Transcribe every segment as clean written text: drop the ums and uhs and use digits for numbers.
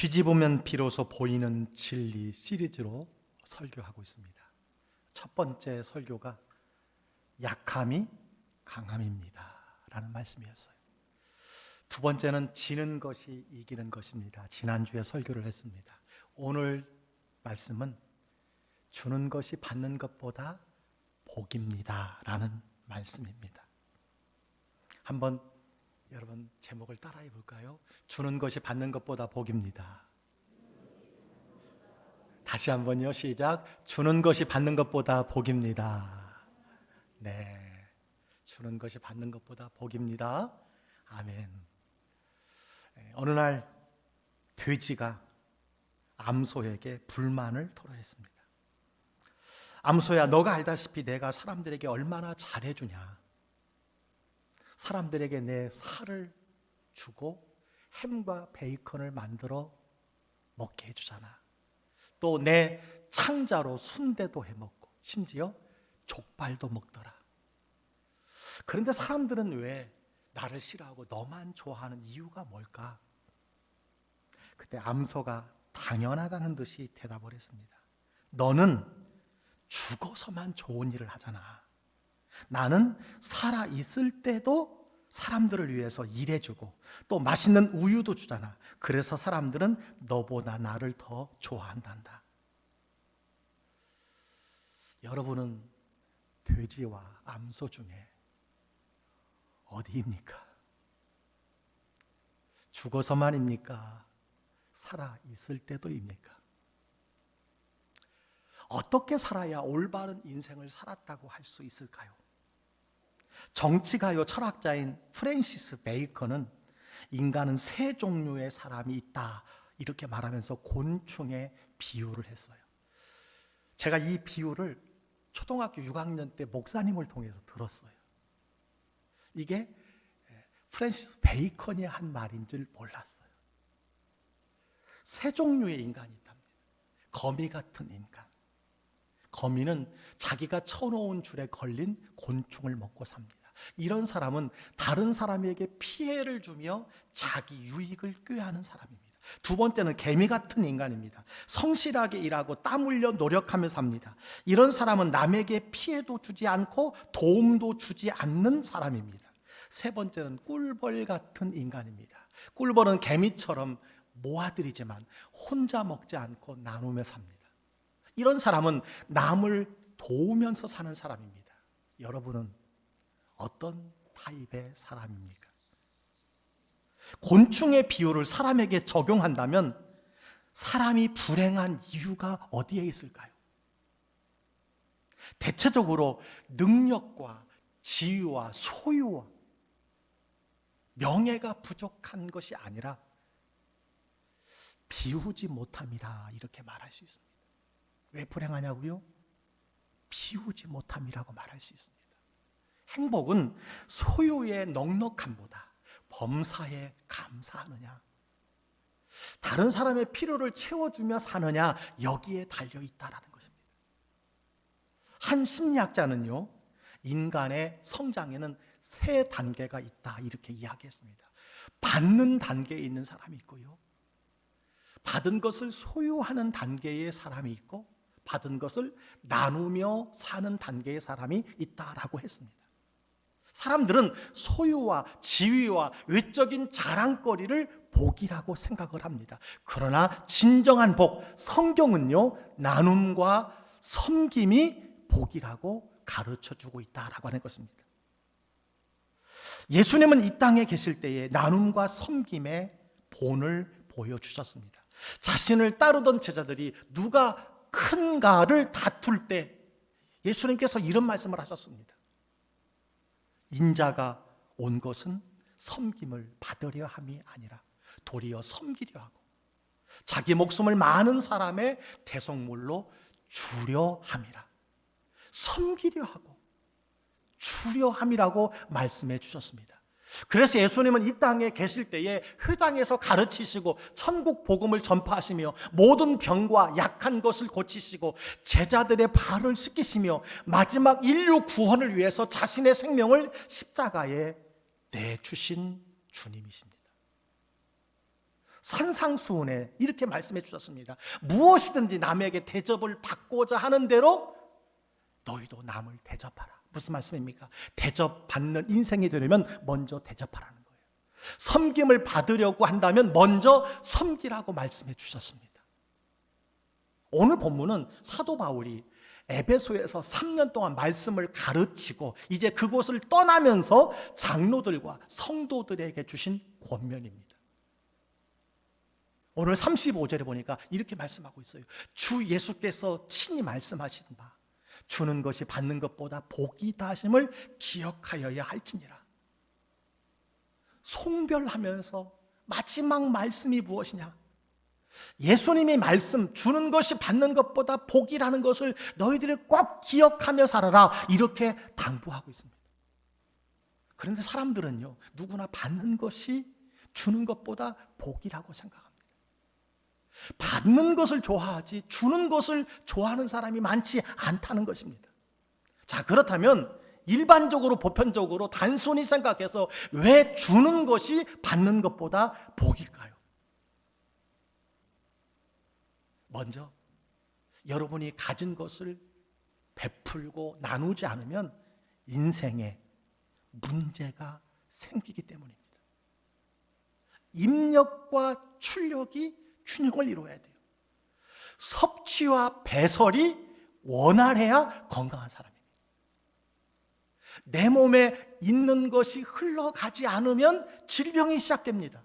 뒤집으면 비로소 보이는 진리 시리즈로 설교하고 있습니다. 첫 번째 설교가 약함이 강함입니다 라는 말씀이었어요. 두 번째는 지는 것이 이기는 것입니다. 지난주에 설교를 했습니다. 오늘 말씀은 주는 것이 받는 것보다 복입니다 라는 말씀입니다. 한번 여러분 제목을 따라해 볼까요? 주는 것이 받는 것보다 복입니다. 다시 한번요. 시작. 주는 것이 받는 것보다 복입니다. 네, 주는 것이 받는 것보다 복입니다. 아멘. 어느 날 돼지가 암소에게 불만을 토로했습니다. 암소야, 너가 알다시피 내가 사람들에게 얼마나 잘해주냐. 사람들에게 내 살을 주고 햄과 베이컨을 만들어 먹게 해주잖아. 또 내 창자로 순대도 해먹고 심지어 족발도 먹더라. 그런데 사람들은 왜 나를 싫어하고 너만 좋아하는 이유가 뭘까? 그때 암소가 당연하다는 듯이 대답을 했습니다. 너는 죽어서만 좋은 일을 하잖아. 나는 살아있을 때도 사람들을 위해서 일해주고 또 맛있는 우유도 주잖아. 그래서 사람들은 너보다 나를 더 좋아한단다. 여러분은 돼지와 암소 중에 어디입니까? 죽어서만입니까? 살아있을 때도입니까? 어떻게 살아야 올바른 인생을 살았다고 할 수 있을까요? 정치가요 철학자인 프랜시스 베이컨은 인간은 세 종류의 사람이 있다 이렇게 말하면서 곤충의 비유를 했어요. 제가 이 비유를 초등학교 6학년 때 목사님을 통해서 들었어요. 이게 프랜시스 베이컨이 한 말인 줄 몰랐어요. 세 종류의 인간이 있답니다. 거미 같은 인간. 거미는 자기가 쳐놓은 줄에 걸린 곤충을 먹고 삽니다. 이런 사람은 다른 사람에게 피해를 주며 자기 유익을 꾀하는 사람입니다. 두 번째는 개미 같은 인간입니다. 성실하게 일하고 땀 흘려 노력하며 삽니다. 이런 사람은 남에게 피해도 주지 않고 도움도 주지 않는 사람입니다. 세 번째는 꿀벌 같은 인간입니다. 꿀벌은 개미처럼 모아들이지만 혼자 먹지 않고 나누며 삽니다. 이런 사람은 남을 도우면서 사는 사람입니다. 여러분은 어떤 타입의 사람입니까? 곤충의 비유를 사람에게 적용한다면 사람이 불행한 이유가 어디에 있을까요? 대체적으로 능력과 지위와 소유와 명예가 부족한 것이 아니라 비우지 못함이라 이렇게 말할 수 있습니다. 왜 불행하냐고요? 비우지 못함이라고 말할 수 있습니다. 행복은 소유의 넉넉함보다 범사에 감사하느냐, 다른 사람의 필요를 채워주며 사느냐 여기에 달려있다라는 것입니다. 한 심리학자는요, 인간의 성장에는 세 단계가 있다 이렇게 이야기했습니다. 받는 단계에 있는 사람이 있고요, 받은 것을 소유하는 단계의 사람이 있고 받은 것을 나누며 사는 단계의 사람이 있다라고 했습니다. 사람들은 소유와 지위와 외적인 자랑거리를 복이라고 생각을 합니다. 그러나 진정한 복, 성경은요, 나눔과 섬김이 복이라고 가르쳐주고 있다라고 하는 것입니다. 예수님은 이 땅에 계실 때에 나눔과 섬김의 본을 보여주셨습니다. 자신을 따르던 제자들이 누가 큰가를 다툴 때 예수님께서 이런 말씀을 하셨습니다. 인자가 온 것은 섬김을 받으려 함이 아니라 도리어 섬기려 하고 자기 목숨을 많은 사람의 대속물로 주려 함이라. 섬기려 하고 주려 함이라고 말씀해 주셨습니다. 그래서 예수님은 이 땅에 계실 때에 회당에서 가르치시고 천국 복음을 전파하시며 모든 병과 약한 것을 고치시고 제자들의 발을 씻기시며 마지막 인류 구원을 위해서 자신의 생명을 십자가에 내주신 주님이십니다. 산상수훈에 이렇게 말씀해 주셨습니다. 무엇이든지 남에게 대접을 받고자 하는 대로 너희도 남을 대접하라. 무슨 말씀입니까? 대접받는 인생이 되려면 먼저 대접하라는 거예요. 섬김을 받으려고 한다면 먼저 섬기라고 말씀해 주셨습니다. 오늘 본문은 사도 바울이 에베소에서 3년 동안 말씀을 가르치고 이제 그곳을 떠나면서 장로들과 성도들에게 주신 권면입니다. 오늘 35절에 보니까 이렇게 말씀하고 있어요. 주 예수께서 친히 말씀하신 바 주는 것이 받는 것보다 복이다 하심을 기억하여야 할지니라. 송별하면서 마지막 말씀이 무엇이냐? 예수님이 말씀 주는 것이 받는 것보다 복이라는 것을 너희들이 꼭 기억하며 살아라, 이렇게 당부하고 있습니다. 그런데 사람들은요, 누구나 받는 것이 주는 것보다 복이라고 생각합니다. 받는 것을 좋아하지 주는 것을 좋아하는 사람이 많지 않다는 것입니다. 자, 그렇다면 일반적으로 보편적으로 단순히 생각해서 왜 주는 것이 받는 것보다 복일까요? 먼저 여러분이 가진 것을 베풀고 나누지 않으면 인생에 문제가 생기기 때문입니다. 입력과 출력이 균형을 이루어야 돼요. 섭취와 배설이 원활해야 건강한 사람입니다. 내 몸에 있는 것이 흘러가지 않으면 질병이 시작됩니다.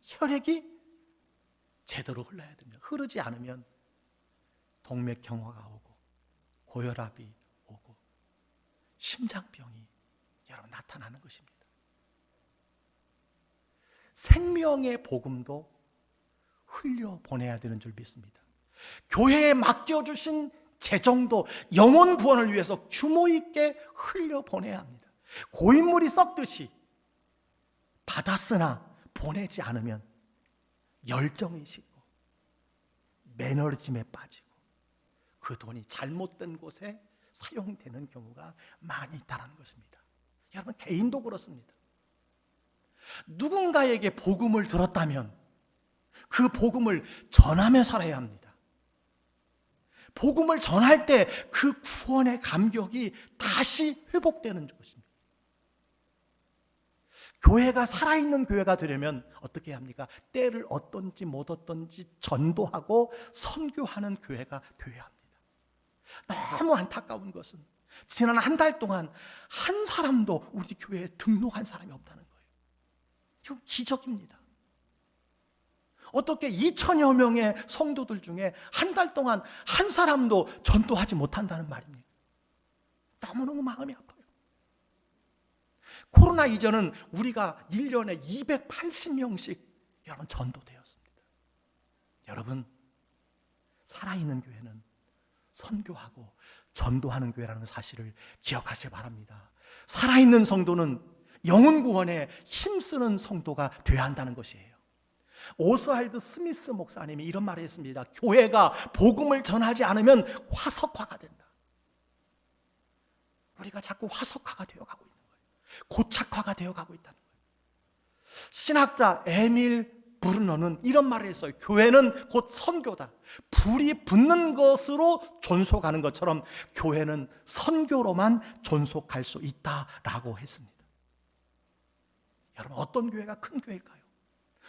혈액이 제대로 흘러야 됩니다. 흐르지 않으면 동맥경화가 오고 고혈압이 오고 심장병이 여러분 나타나는 것입니다. 생명의 복음도 흘려보내야 되는 줄 믿습니다. 교회에 맡겨주신 재정도 영혼 구원을 위해서 규모 있게 흘려보내야 합니다. 고인물이 썩듯이 받았으나 보내지 않으면 열정이 식고 매너리즘에 빠지고 그 돈이 잘못된 곳에 사용되는 경우가 많이 있다는 것입니다. 여러분, 개인도 그렇습니다. 누군가에게 복음을 들었다면 그 복음을 전하며 살아야 합니다. 복음을 전할 때 그 구원의 감격이 다시 회복되는 것입니다. 교회가 살아있는 교회가 되려면 어떻게 해야 합니까? 때를 얻든지 못 얻든지 전도하고 선교하는 교회가 되어야 합니다. 너무 안타까운 것은 지난 한 달 동안 한 사람도 우리 교회에 등록한 사람이 없다는 거예요. 이건 기적입니다. 어떻게 2천여 명의 성도들 중에 한 달 동안 한 사람도 전도하지 못한다는 말입니까? 너무너무 마음이 아파요. 코로나 이전은 우리가 1년에 280명씩 여러분 전도되었습니다. 여러분, 살아있는 교회는 선교하고 전도하는 교회라는 사실을 기억하시기 바랍니다. 살아있는 성도는 영혼 구원에 힘쓰는 성도가 되어야 한다는 것이에요. 오스왈드 스미스 목사님이 이런 말을 했습니다. 교회가 복음을 전하지 않으면 화석화가 된다. 우리가 자꾸 화석화가 되어가고 있는 거예요. 고착화가 되어가고 있다는 거예요. 신학자 에밀 브루너는 이런 말을 했어요. 교회는 곧 선교다. 불이 붙는 것으로 존속하는 것처럼 교회는 선교로만 존속할 수 있다라고 했습니다. 여러분, 어떤 교회가 큰 교회일까요?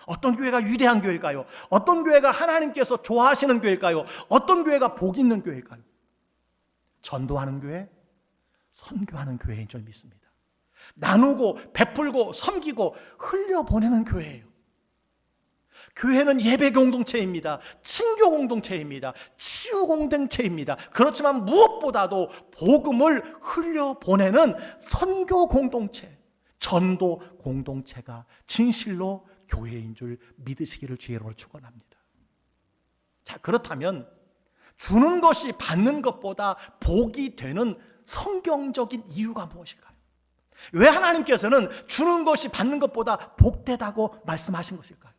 어떤 교회가 위대한 교회일까요? 어떤 교회가 하나님께서 좋아하시는 교회일까요? 어떤 교회가 복 있는 교회일까요? 전도하는 교회, 선교하는 교회인 줄 믿습니다. 나누고 베풀고 섬기고 흘려보내는 교회예요. 교회는 예배 공동체입니다. 친교 공동체입니다. 치유 공동체입니다. 그렇지만 무엇보다도 복음을 흘려보내는 선교 공동체, 전도 공동체가 진실로 교회인 줄 믿으시기를 주의로 축원합니다. 자, 그렇다면 주는 것이 받는 것보다 복이 되는 성경적인 이유가 무엇일까요? 왜 하나님께서는 주는 것이 받는 것보다 복되다고 말씀하신 것일까요?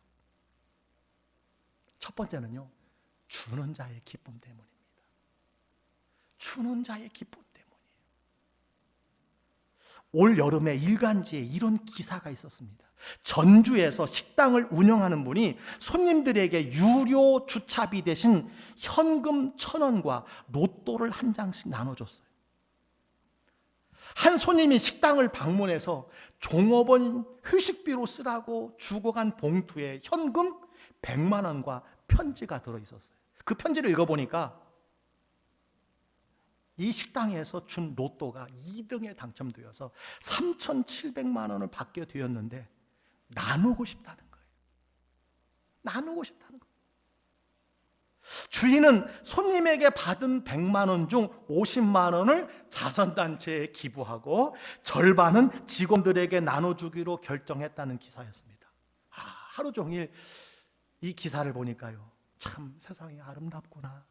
첫 번째는요, 주는 자의 기쁨 때문입니다. 주는 자의 기쁨 때문이에요. 올 여름에 일간지에 이런 기사가 있었습니다. 전주에서 식당을 운영하는 분이 손님들에게 유료 주차비 대신 현금 1,000원과 로또를 한 장씩 나눠줬어요. 한 손님이 식당을 방문해서 종업원 휴식비로 쓰라고 주고 간 봉투에 현금 100만 원과 편지가 들어있었어요. 그 편지를 읽어보니까 이 식당에서 준 로또가 2등에 당첨되어서 3,700만 원을 받게 되었는데 나누고 싶다는 거예요. 나누고 싶다는 거예요. 주인은 손님에게 받은 100만 원 중 50만 원을 자선단체에 기부하고 절반은 직원들에게 나눠주기로 결정했다는 기사였습니다. 하루 종일 이 기사를 보니까요, 참 세상이 아름답구나,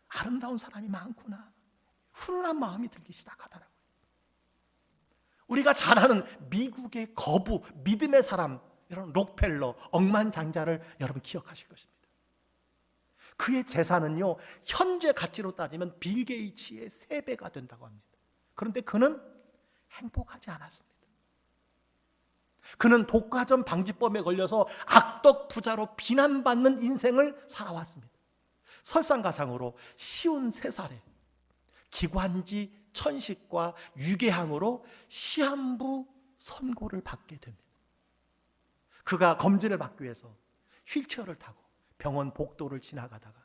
아름다운 사람이 많구나, 훈훈한 마음이 들기 시작하더라고요. 우리가 잘 아는 미국의 거부, 믿음의 사람, 여러분 록펠러, 억만장자를 여러분 기억하실 것입니다. 그의 재산은요, 현재 가치로 따지면 빌 게이츠의 3배가 된다고 합니다. 그런데 그는 행복하지 않았습니다. 그는 독과점 방지법에 걸려서 악덕 부자로 비난받는 인생을 살아왔습니다. 설상가상으로 53살에 기관지 천식과 유궤항으로 시한부 선고를 받게 됩니다. 그가 검진을 받기 위해서 휠체어를 타고 병원 복도를 지나가다가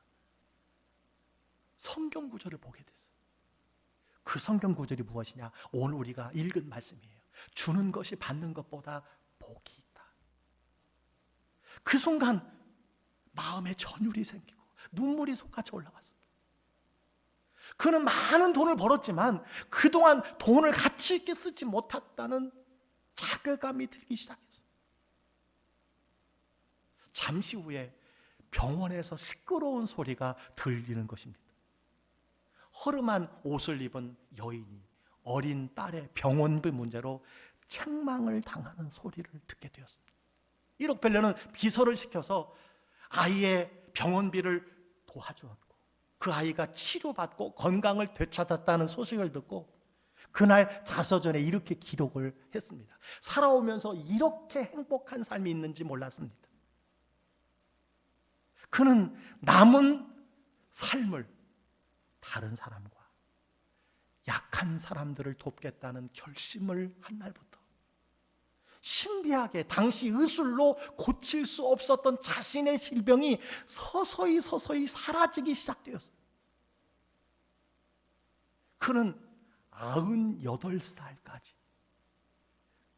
성경 구절을 보게 됐어요. 그 성경 구절이 무엇이냐? 오늘 우리가 읽은 말씀이에요. 주는 것이 받는 것보다 복이 있다. 그 순간 마음에 전율이 생기고 눈물이 속같이 올라갔습니다. 그는 많은 돈을 벌었지만 그동안 돈을 가치 있게 쓰지 못했다는 자괴감이 들기 시작했어요. 잠시 후에 병원에서 시끄러운 소리가 들리는 것입니다. 허름한 옷을 입은 여인이 어린 딸의 병원비 문제로 책망을 당하는 소리를 듣게 되었습니다. 이 록펠러는 비서를 시켜서 아이의 병원비를 도와주었고 그 아이가 치료받고 건강을 되찾았다는 소식을 듣고 그날 자서전에 이렇게 기록을 했습니다. 살아오면서 이렇게 행복한 삶이 있는지 몰랐습니다. 그는 남은 삶을 다른 사람과 약한 사람들을 돕겠다는 결심을 한 날부터 신비하게 당시 의술로 고칠 수 없었던 자신의 질병이 서서히 사라지기 시작되었어요. 그는 98살까지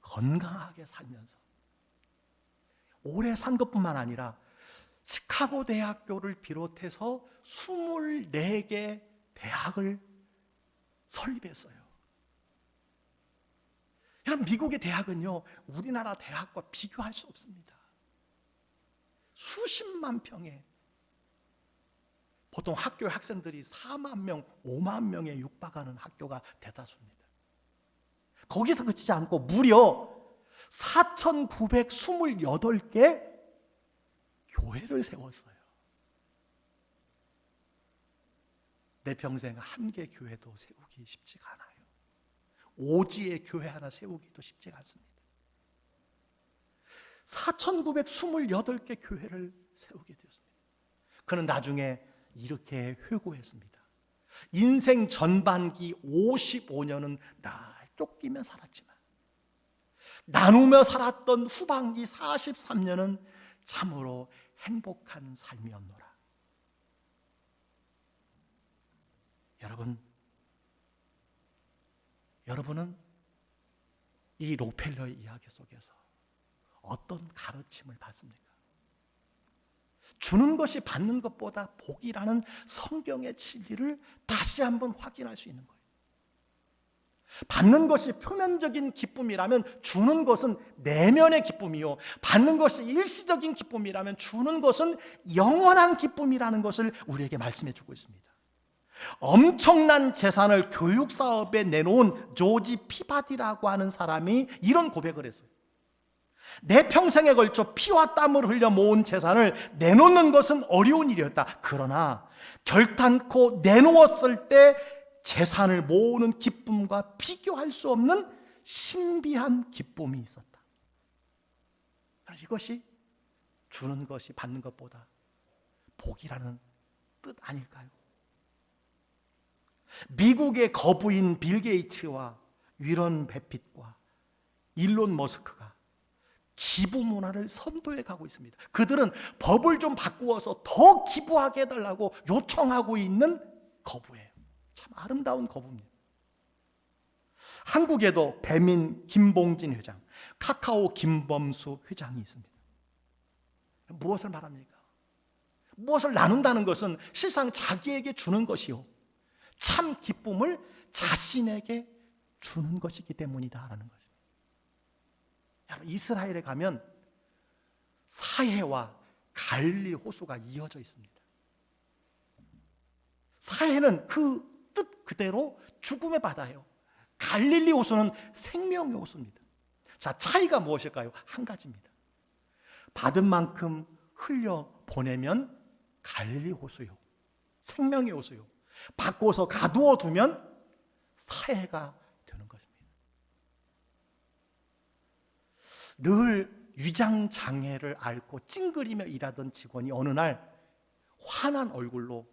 건강하게 살면서 오래 산 것뿐만 아니라 시카고 대학교를 비롯해서 24개 대학을 설립했어요. 여러분, 미국의 대학은요, 우리나라 대학과 비교할 수 없습니다. 수십만 평에 보통 학교 학생들이 4만 명, 5만 명에 육박하는 학교가 대다수입니다. 거기서 그치지 않고 무려 4,928개 교회를 세웠어요. 내 평생 한 개 교회도 세우기 쉽지가 않아요. 오지의 교회 하나 세우기도 쉽지가 않습니다. 4,928개 교회를 세우게 되었습니다. 그는 나중에 이렇게 회고했습니다. 인생 전반기 55년은 날 쫓기며 살았지만 나누며 살았던 후반기 43년은 참으로 행복한 삶이었노라. 여러분은 이 록펠러의 이야기 속에서 어떤 가르침을 받습니까? 주는 것이 받는 것보다 복이라는 성경의 진리를 다시 한번 확인할 수 있는 거예요. 받는 것이 표면적인 기쁨이라면 주는 것은 내면의 기쁨이요, 받는 것이 일시적인 기쁨이라면 주는 것은 영원한 기쁨이라는 것을 우리에게 말씀해 주고 있습니다. 엄청난 재산을 교육사업에 내놓은 조지 피바디라고 하는 사람이 이런 고백을 했어요. 내 평생에 걸쳐 피와 땀을 흘려 모은 재산을 내놓는 것은 어려운 일이었다. 그러나 결단코 내놓았을 때 재산을 모으는 기쁨과 비교할 수 없는 신비한 기쁨이 있었다. 이것이 주는 것이 받는 것보다 복이라는 뜻 아닐까요? 미국의 거부인 빌 게이츠와 위런 베핏과 일론 머스크가 기부 문화를 선도해 가고 있습니다. 그들은 법을 좀 바꾸어서 더 기부하게 해달라고 요청하고 있는 거부예요. 참 아름다운 거부입니다. 한국에도 배민 김봉진 회장, 카카오 김범수 회장이 있습니다. 무엇을 말합니까? 무엇을 나눈다는 것은 실상 자기에게 주는 것이요, 참 기쁨을 자신에게 주는 것이기 때문이다라는 거죠. 여러분, 이스라엘에 가면 사해와 갈릴리 호수가 이어져 있습니다. 사해는 그 뜻 그대로 죽음의 바다예요. 갈릴리 호수는 생명의 호수입니다. 자, 차이가 무엇일까요? 한 가지입니다. 받은 만큼 흘려 보내면 갈릴리 호수요, 생명의 호수요, 바꿔서 가두어 두면 사해가 되는 것입니다. 늘 위장 장애를 앓고 찡그리며 일하던 직원이 어느 날 환한 얼굴로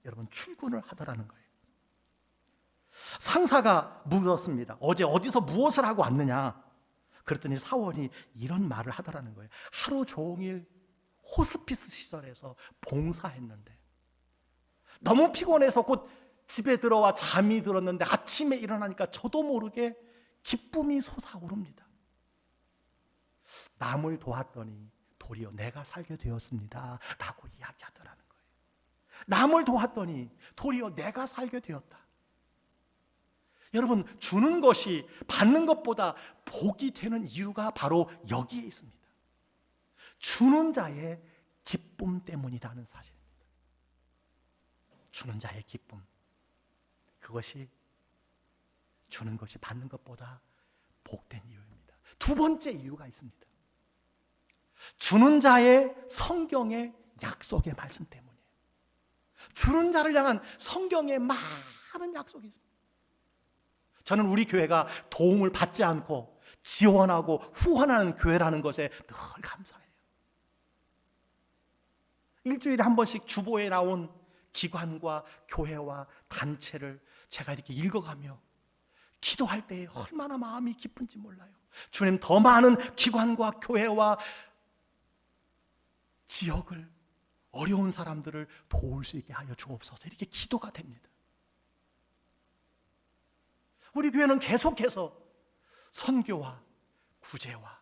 여러분 출근을 하더라는 거예요. 상사가 물었습니다. 어제 어디서 무엇을 하고 왔느냐? 그랬더니 사원이 이런 말을 하더라는 거예요. 하루 종일 호스피스 시설에서 봉사했는데 너무 피곤해서 곧 집에 들어와 잠이 들었는데 아침에 일어나니까 저도 모르게 기쁨이 솟아오릅니다. 남을 도왔더니 도리어 내가 살게 되었습니다 라고 이야기하더라는 거예요. 남을 도왔더니 도리어 내가 살게 되었다. 여러분, 주는 것이 받는 것보다 복이 되는 이유가 바로 여기에 있습니다. 주는 자의 기쁨 때문이라는 사실입니다. 주는 자의 기쁨, 그것이 주는 것이 받는 것보다 복된 이유입니다. 두 번째 이유가 있습니다. 주는 자의 성경의 약속의 말씀 때문이에요. 주는 자를 향한 성경의 많은 약속이 있습니다. 저는 우리 교회가 도움을 받지 않고 지원하고 후원하는 교회라는 것에 늘 감사해요. 일주일에 한 번씩 주보에 나온 기관과 교회와 단체를 제가 이렇게 읽어가며 기도할 때 얼마나 마음이 기쁜지 몰라요. 주님, 더 많은 기관과 교회와 지역을, 어려운 사람들을 도울 수 있게 하여 주옵소서, 이렇게 기도가 됩니다. 우리 교회는 계속해서 선교와 구제와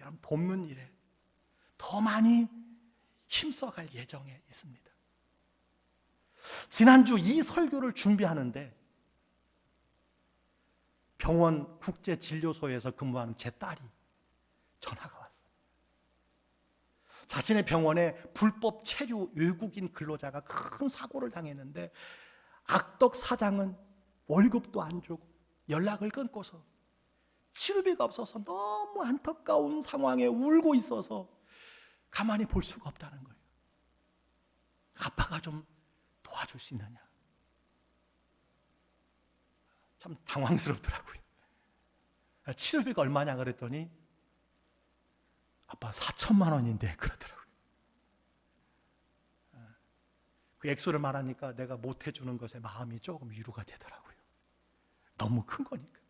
여러분 돕는 일에 더 많이 힘써갈 예정에 있습니다. 지난주 이 설교를 준비하는데 병원 국제진료소에서 근무하는 제 딸이 전화가 왔어요. 자신의 병원에 불법 체류 외국인 근로자가 큰 사고를 당했는데 악덕 사장은 월급도 안 주고 연락을 끊고서 치료비가 없어서 너무 안타까운 상황에 울고 있어서 가만히 볼 수가 없다는 거예요. 아빠가 좀 도와줄 수 있느냐? 참 당황스럽더라고요. 치료비가 얼마냐 그랬더니 아빠 4천만 원인데 그러더라고요. 그 액수를 말하니까 내가 못 해주는 것에 마음이 조금 위로가 되더라고요. 너무 큰 거니까.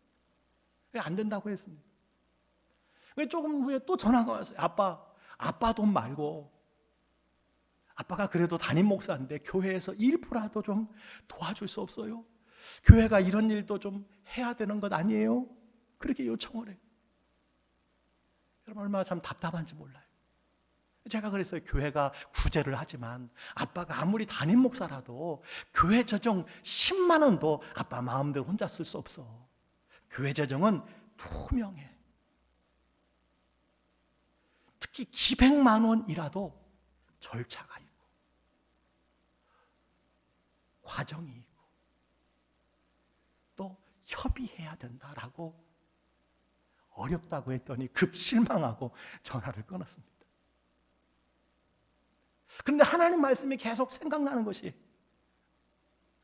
안 된다고 했습니다. 조금 후에 또 전화가 왔어요. 아빠 돈 말고 아빠가 그래도 담임 목사인데 교회에서 일부라도 좀 도와줄 수 없어요? 교회가 이런 일도 좀 해야 되는 것 아니에요? 그렇게 요청을 해요. 여러분, 얼마나 참 답답한지 몰라요. 제가 그랬어요. 교회가 구제를 하지만 아빠가 아무리 담임 목사라도 교회 재정 10만 원도 아빠 마음대로 혼자 쓸 수 없어. 교회 재정은 투명해. 특히 기백만 원이라도 절차가 있고 과정이 있고 또 협의해야 된다라고 어렵다고 했더니 급 실망하고 전화를 끊었습니다. 그런데 하나님 말씀이 계속 생각나는 것이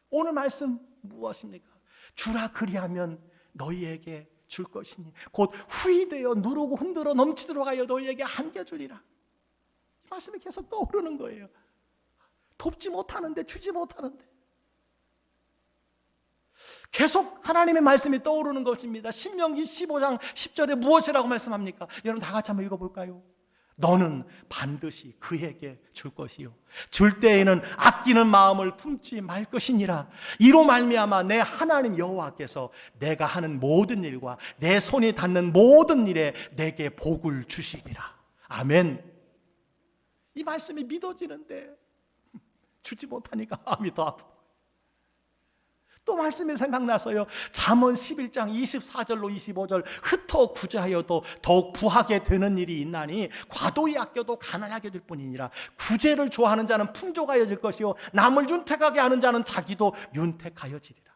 오늘 말씀 무엇입니까? 주라 그리하면 너희에게 줄 것이니 곧 후히되어 누르고 흔들어 넘치도록 하여 너희에게 안겨주리라. 이 말씀이 계속 떠오르는 거예요. 돕지 못하는데, 주지 못하는데 계속 하나님의 말씀이 떠오르는 것입니다. 신명기 15장 10절에 무엇이라고 말씀합니까? 여러분 다 같이 한번 읽어볼까요? 너는 반드시 그에게 줄 것이요 줄 때에는 아끼는 마음을 품지 말 것이니라. 이로 말미암아 내 하나님 여호와께서 내가 하는 모든 일과 내 손이 닿는 모든 일에 내게 복을 주시리라. 아멘. 이 말씀이 믿어지는데 주지 못하니까 마음이 더 아프고, 또 말씀이 생각나서요. 잠언 11장 24절로 25절 흩어 구제하여도 더욱 부하게 되는 일이 있나니 과도히 아껴도 가난하게 될 뿐이니라. 구제를 좋아하는 자는 풍족하여질 것이요 남을 윤택하게 하는 자는 자기도 윤택하여지리라.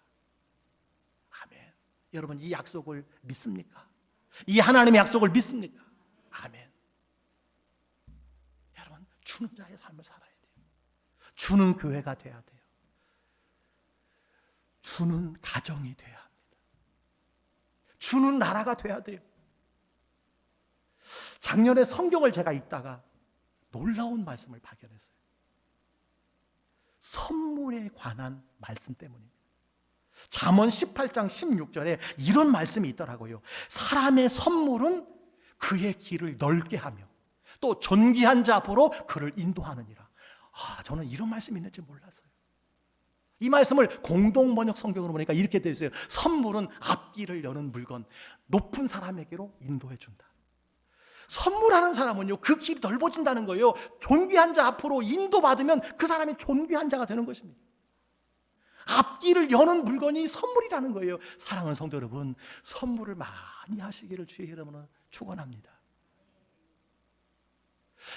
아멘. 여러분 이 약속을 믿습니까? 이 하나님의 약속을 믿습니까? 아멘. 여러분 주는 자의 삶을 살아야 돼요. 주는 교회가 돼야 돼요. 주는 가정이 돼야 합니다. 주는 나라가 돼야 돼요. 작년에 성경을 제가 읽다가 놀라운 말씀을 발견했어요. 선물에 관한 말씀 때문입니다. 잠언 18장 16절에 이런 말씀이 있더라고요. 사람의 선물은 그의 길을 넓게 하며 또 존귀한 자 앞으로 그를 인도하느니라. 저는 이런 말씀이 있는지 몰랐어요. 이 말씀을 공동번역 성경으로 보니까 이렇게 되어 있어요. 선물은 앞길을 여는 물건, 높은 사람에게로 인도해 준다. 선물하는 사람은요, 그 길이 넓어진다는 거예요. 존귀한 자 앞으로 인도받으면 그 사람이 존귀한 자가 되는 것입니다. 앞길을 여는 물건이 선물이라는 거예요. 사랑하는 성도 여러분, 선물을 많이 하시기를 주의 이름으로 축원합니다.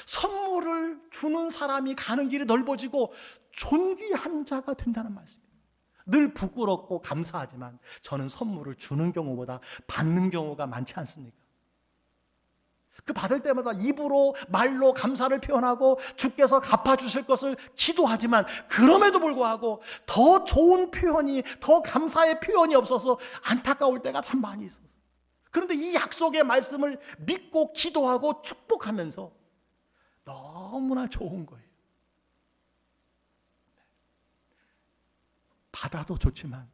선물을 주는 사람이 가는 길이 넓어지고 존귀한 자가 된다는 말씀입니다. 늘 부끄럽고 감사하지만 저는 선물을 주는 경우보다 받는 경우가 많지 않습니까? 그 받을 때마다 입으로 말로 감사를 표현하고 주께서 갚아주실 것을 기도하지만 그럼에도 불구하고 더 좋은 표현이, 더 감사의 표현이 없어서 안타까울 때가 참 많이 있어서, 그런데 이 약속의 말씀을 믿고 기도하고 축복하면서 너무나 좋은 거예요. 받아도 좋지만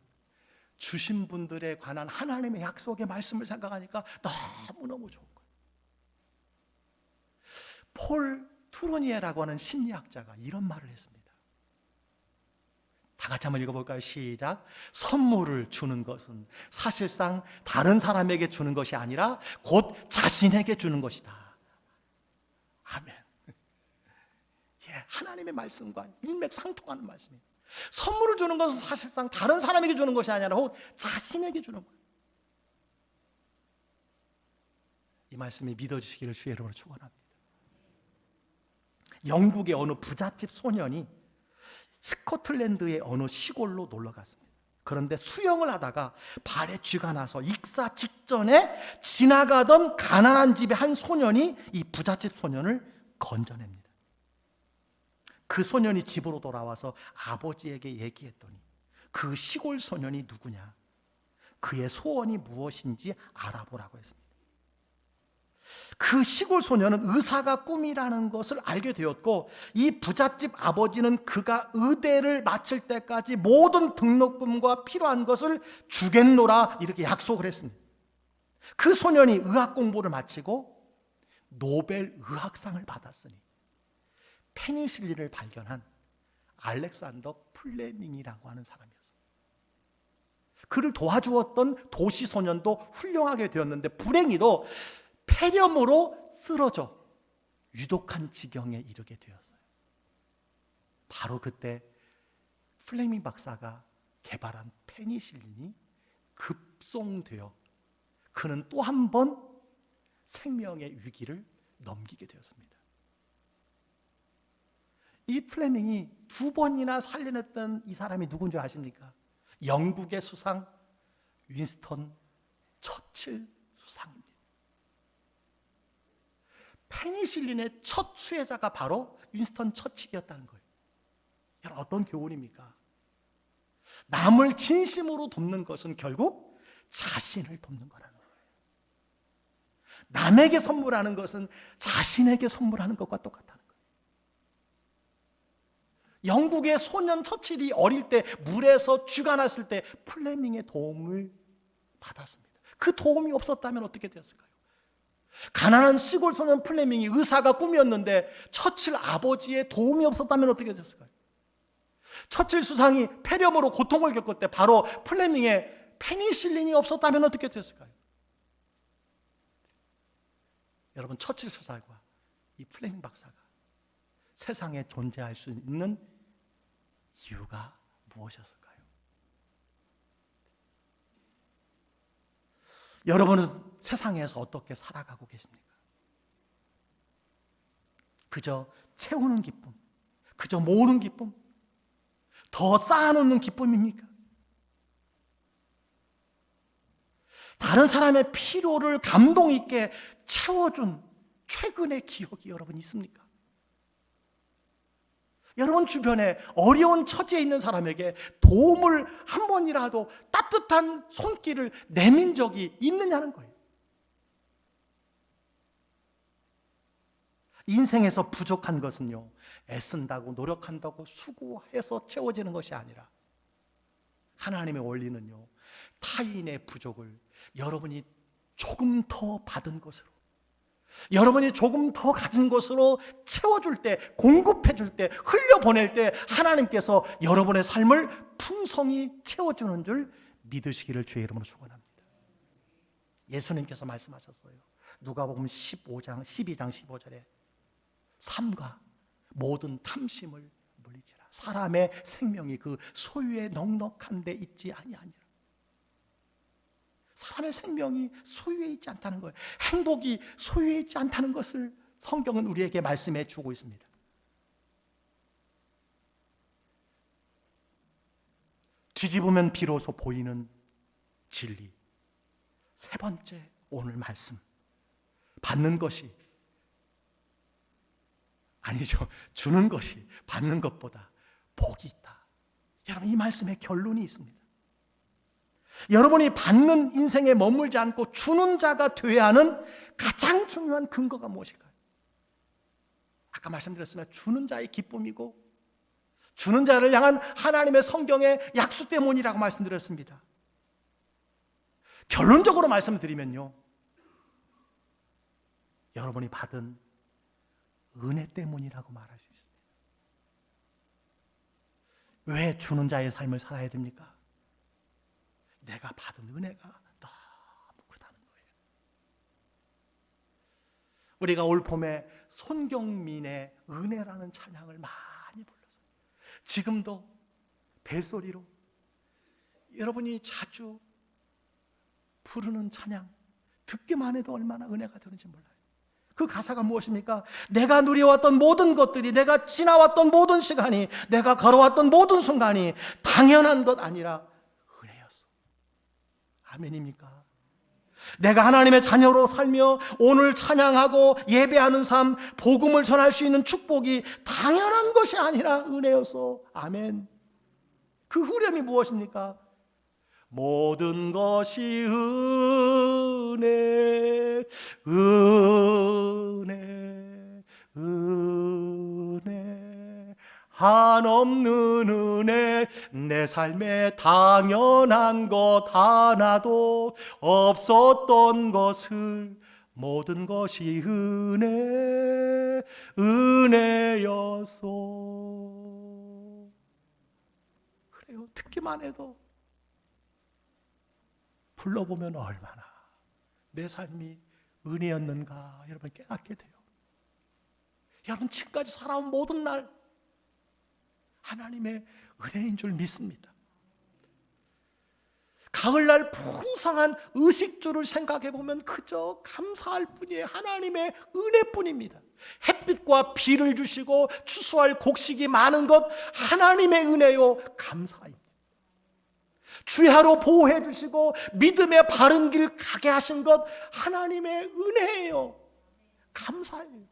주신 분들에 관한 하나님의 약속의 말씀을 생각하니까 너무너무 좋은 거예요. 폴 투르니에라고 하는 심리학자가 이런 말을 했습니다. 다 같이 한번 읽어볼까요? 시작. 선물을 주는 것은 사실상 다른 사람에게 주는 것이 아니라 곧 자신에게 주는 것이다. 아멘. 하나님의 말씀과 일맥상통하는 말씀입니다. 선물을 주는 것은 사실상 다른 사람에게 주는 것이 아니라 혹 자신에게 주는 거예요. 이 말씀이 믿어지시기를 주의 이름으로 축원합니다. 영국의 어느 부잣집 소년이 스코틀랜드의 어느 시골로 놀러 갔습니다. 그런데 수영을 하다가 발에 쥐가 나서 익사 직전에 지나가던 가난한 집의 한 소년이 이 부잣집 소년을 건져냅니다. 그 소년이 집으로 돌아와서 아버지에게 얘기했더니 그 시골 소년이 누구냐, 그의 소원이 무엇인지 알아보라고 했습니다. 그 시골 소년은 의사가 꿈이라는 것을 알게 되었고, 이 부잣집 아버지는 그가 의대를 마칠 때까지 모든 등록금과 필요한 것을 주겠노라 이렇게 약속을 했습니다. 그 소년이 의학 공부를 마치고 노벨 의학상을 받았으니 페니실린을 발견한 알렉산더 플레밍이라고 하는 사람이었어요. 그를 도와주었던 도시 소년도 훌륭하게 되었는데 불행히도 폐렴으로 쓰러져 유독한 지경에 이르게 되었어요. 바로 그때 플레밍 박사가 개발한 페니실린이 급송되어 그는 또 한 번 생명의 위기를 넘기게 되었습니다. 이 플레밍이 2번이나 살려냈던 이 사람이 누군지 아십니까? 영국의 수상 윈스턴 처칠 수상입니다. 페니실린의 첫 수혜자가 바로 윈스턴 처칠이었다는 거예요. 여러분, 어떤 교훈입니까? 남을 진심으로 돕는 것은 결국 자신을 돕는 거라는 거예요. 남에게 선물하는 것은 자신에게 선물하는 것과 똑같다는 거예요. 영국의 소년 처칠이 어릴 때 물에서 쥐가 났을 때 플레밍의 도움을 받았습니다. 그 도움이 없었다면 어떻게 되었을까요? 가난한 시골 소년 플레밍이 의사가 꿈이었는데 처칠 아버지의 도움이 없었다면 어떻게 되었을까요? 처칠 수상이 폐렴으로 고통을 겪을 때 바로 플레밍의 페니실린이 없었다면 어떻게 되었을까요? 여러분, 처칠 수사과 이 플레밍 박사가 세상에 존재할 수 있는 이유가 무엇이었을까요? 여러분은 세상에서 어떻게 살아가고 계십니까? 그저 채우는 기쁨, 그저 모으는 기쁨, 더 쌓아놓는 기쁨입니까? 다른 사람의 필요를 감동 있게 채워준 최근의 기억이 여러분 있습니까? 여러분 주변에 어려운 처지에 있는 사람에게 도움을 한 번이라도 따뜻한 손길을 내민 적이 있느냐는 거예요. 인생에서 부족한 것은요, 애쓴다고 노력한다고 수고해서 채워지는 것이 아니라 하나님의 원리는요, 타인의 부족을 여러분이 조금 더 받은 것으로, 여러분이 조금 더 가진 것으로 채워줄 때, 공급해줄 때, 흘려보낼 때 하나님께서 여러분의 삶을 풍성히 채워주는 줄 믿으시기를 주의 이름으로 축원합니다. 예수님께서 말씀하셨어요. 누가복음 12장 15절에 삶과 모든 탐심을 물리치라. 사람의 생명이 그 소유에 넉넉한 데 있지 아니하니라. 사람의 생명이 소유에 있지 않다는 거예요. 행복이 소유에 있지 않다는 것을 성경은 우리에게 말씀해 주고 있습니다. 뒤집으면 비로소 보이는 진리. 세 번째, 오늘 말씀. 받는 것이 아니죠. 주는 것이 받는 것보다 복이 있다. 여러분, 이 말씀에 결론이 있습니다. 여러분이 받는 인생에 머물지 않고 주는 자가 되어야 하는 가장 중요한 근거가 무엇일까요? 아까 말씀드렸으면 주는 자의 기쁨이고 주는 자를 향한 하나님의 성경의 약수 때문이라고 말씀드렸습니다. 결론적으로 말씀드리면요, 여러분이 받은 은혜 때문이라고 말할 수 있습니다. 왜 주는 자의 삶을 살아야 됩니까? 내가 받은 은혜가 너무 크다는 거예요. 우리가 올 봄에 손경민의 은혜라는 찬양을 많이 불렀어요. 지금도 벨소리로 여러분이 자주 부르는 찬양, 듣기만 해도 얼마나 은혜가 되는지 몰라요. 그 가사가 무엇입니까? 내가 누려왔던 모든 것들이, 내가 지나왔던 모든 시간이, 내가 걸어왔던 모든 순간이 당연한 것 아니라 은혜였어. 아멘입니까? 내가 하나님의 자녀로 살며 오늘 찬양하고 예배하는 삶, 복음을 전할 수 있는 축복이 당연한 것이 아니라 은혜였어. 아멘. 그 후렴이 무엇입니까? 모든 것이 은혜, 은혜, 은혜, 한없는 은혜, 내 삶에 당연한 것 하나도 없었던 것을 모든 것이 은혜, 은혜였소. 그래요. 듣기만 해도 불러보면 얼마나 내 삶이 은혜였는가 여러분 깨닫게 돼요. 여러분 지금까지 살아온 모든 날 하나님의 은혜인 줄 믿습니다. 가을날 풍성한 의식주를 생각해 보면 그저 감사할 뿐이에요. 하나님의 은혜뿐입니다. 햇빛과 비를 주시고 추수할 곡식이 많은 것 하나님의 은혜요 감사입니다. 주야로 보호해 주시고 믿음의 바른 길 가게 하신 것 하나님의 은혜예요. 감사해요.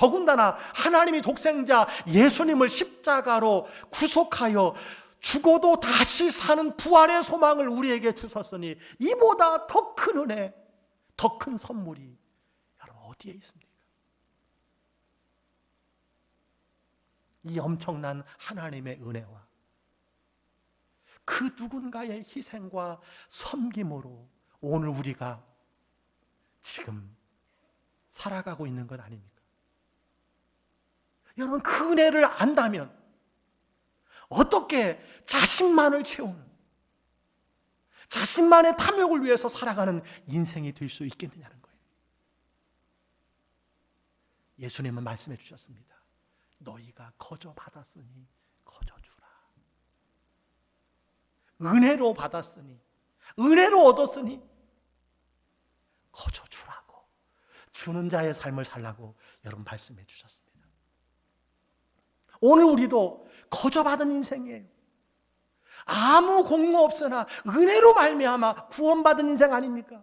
더군다나 하나님이 독생자 예수님을 십자가로 구속하여 죽어도 다시 사는 부활의 소망을 우리에게 주셨으니 이보다 더 큰 은혜, 더 큰 선물이 여러분 어디에 있습니까? 이 엄청난 하나님의 은혜와 그 누군가의 희생과 섬김으로 오늘 우리가 지금 살아가고 있는 것 아닙니까? 여러분 그 은혜를 안다면 어떻게 자신만을 채우는, 자신만의 탐욕을 위해서 살아가는 인생이 될 수 있겠느냐는 거예요. 예수님은 말씀해 주셨습니다. 너희가 거저 받았으니 거저 주라. 은혜로 받았으니, 은혜로 얻었으니 거저 주라고, 주는 자의 삶을 살라고 여러분 말씀해 주셨습니다. 오늘 우리도 거저 받은 인생이에요. 아무 공로 없으나 은혜로 말미암아 구원받은 인생 아닙니까?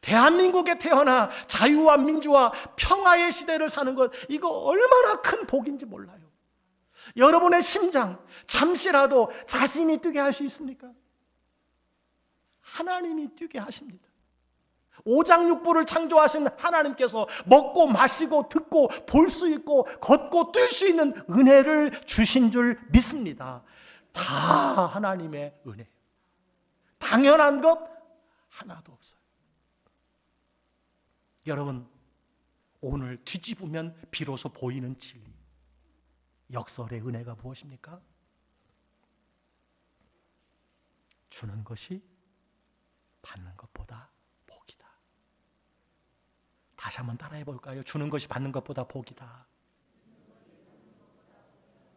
대한민국에 태어나 자유와 민주와 평화의 시대를 사는 것, 이거 얼마나 큰 복인지 몰라요. 여러분의 심장 잠시라도 자신이 뛰게 할 수 있습니까? 하나님이 뛰게 하십니다. 오장육부를 창조하신 하나님께서 먹고 마시고 듣고 볼 수 있고 걷고 뛸 수 있는 은혜를 주신 줄 믿습니다. 다 하나님의 은혜. 당연한 것 하나도 없어요. 여러분, 오늘 뒤집으면 비로소 보이는 진리, 역설의 은혜가 무엇입니까? 주는 것이 받는 것보다 복이다. 다시 한번 따라해 볼까요? 주는 것이 받는 것보다 복이다.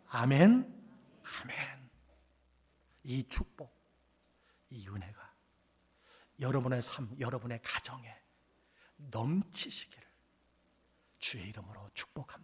아멘. 아멘. 이 축복, 이 은혜가 여러분의 삶, 여러분의 가정에 넘치시기를 주의 이름으로 축복합니다.